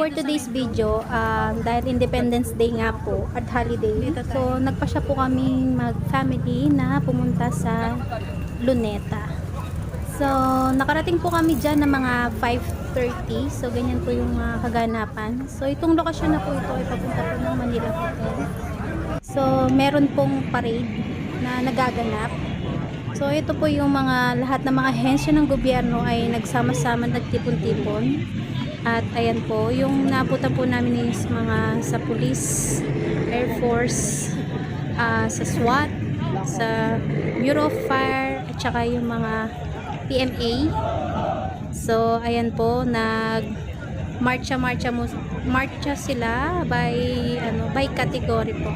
for today's video, dahil Independence Day nga po at holiday, so nagpasya po kami mag-family na pumunta sa Luneta. So, nakarating po kami dyan ng mga 5:30. So, ganyan po yung kaganapan. So, itong lokasyon na po ito ay papunta po ng Manila Hotel. So, meron pong parade na nagaganap. So, ito po yung lahat ng mga ahensya ng gobyerno ay nagsama-sama, nagtipon-tipon. At ayan po, yung napunta po namin is mga sa police, Air Force, sa SWAT, sa Bureau of Fire, at saka yung mga PMA. So, ayan po, marcha sila by category po.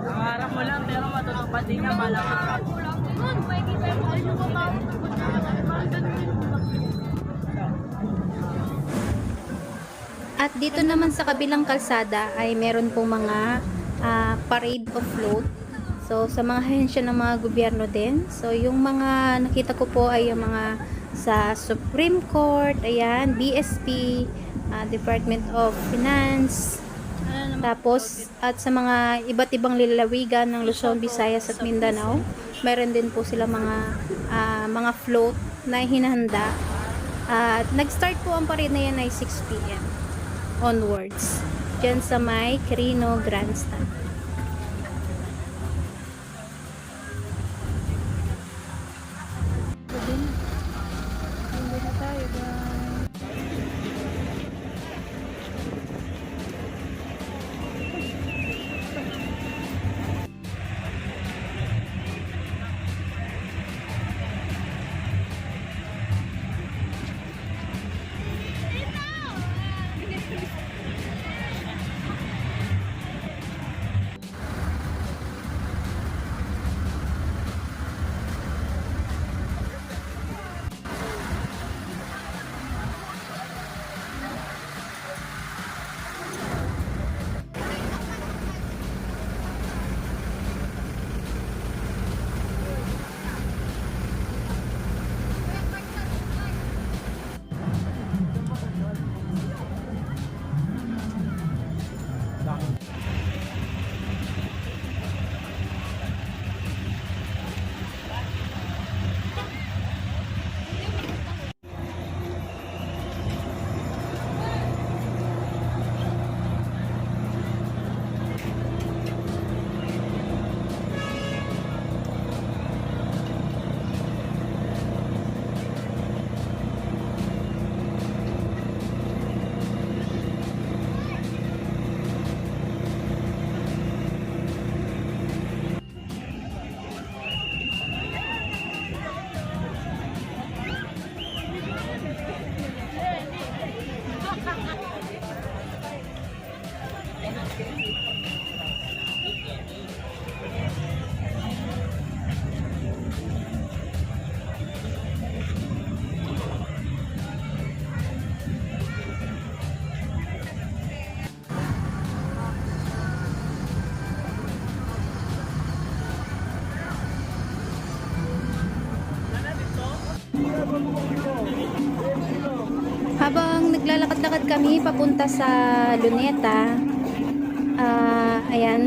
Pangarap mo lang pero matutupad din niya malamang. At dito naman sa kabilang kalsada ay meron pong mga parade of float. So, sa mga ahensya ng mga gobyerno din. So, yung mga nakita ko po ay yung mga sa Supreme Court, ayan, BSP, Department of Finance, tapos, at sa mga iba't ibang lalawigan ng Luzon, Visayas at Mindanao, meron din po sila mga float na hinahanda. At nag-start po ang parade na yan ay 6 p.m. onwards. Diyan sa may Quirino Grandstand. Habang naglalakad-lakad kami papunta sa Luneta, ayan,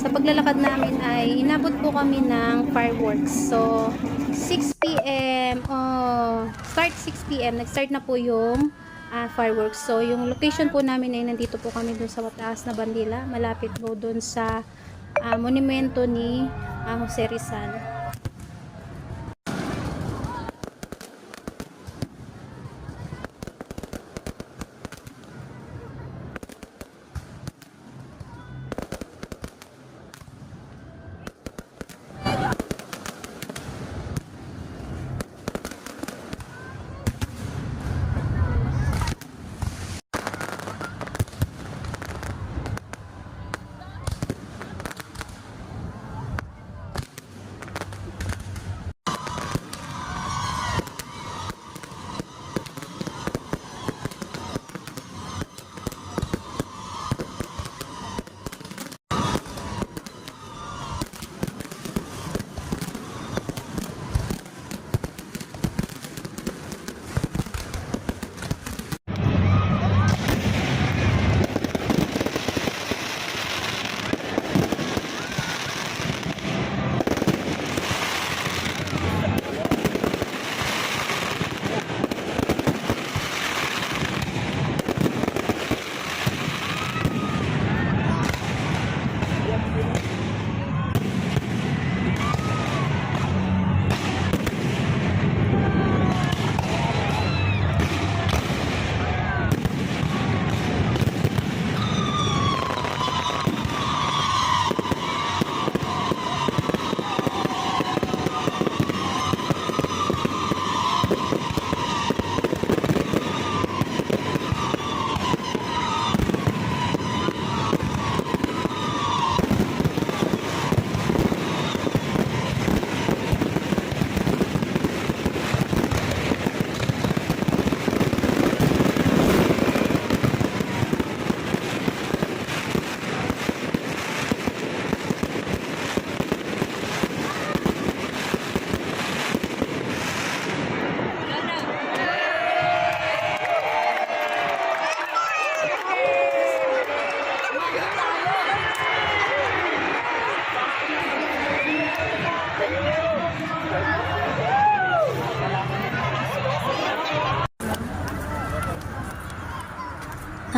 sa paglalakad namin ay inabot po kami ng fireworks. So, 6 p.m. Start 6 p.m. Nag-start na po yung fireworks. So, yung location po namin ay nandito po kami dun sa mataas na bandila. Malapit po dun sa monumento ni Jose Rizal.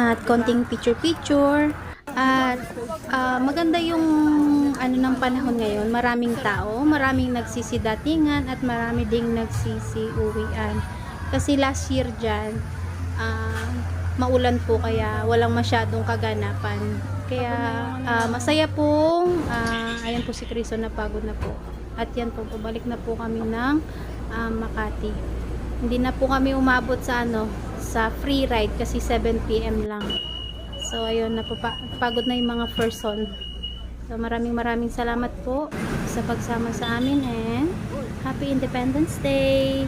at konting picture-picture. At maganda yung ano ng panahon ngayon, maraming tao, maraming nagsisidatingan at marami ding nagsisiuwian. Kasi last year dyan, maulan po kaya walang masyadong kaganapan. Kaya masaya pong, ayan po si Criso, napagod na po. At yan po, pabalik na po kami ng Makati. Hindi na po kami umabot sa sa free ride kasi 7 PM lang. So ayun, napapagod na yung mga person. So maraming salamat po sa pagsama sa amin and Happy Independence Day!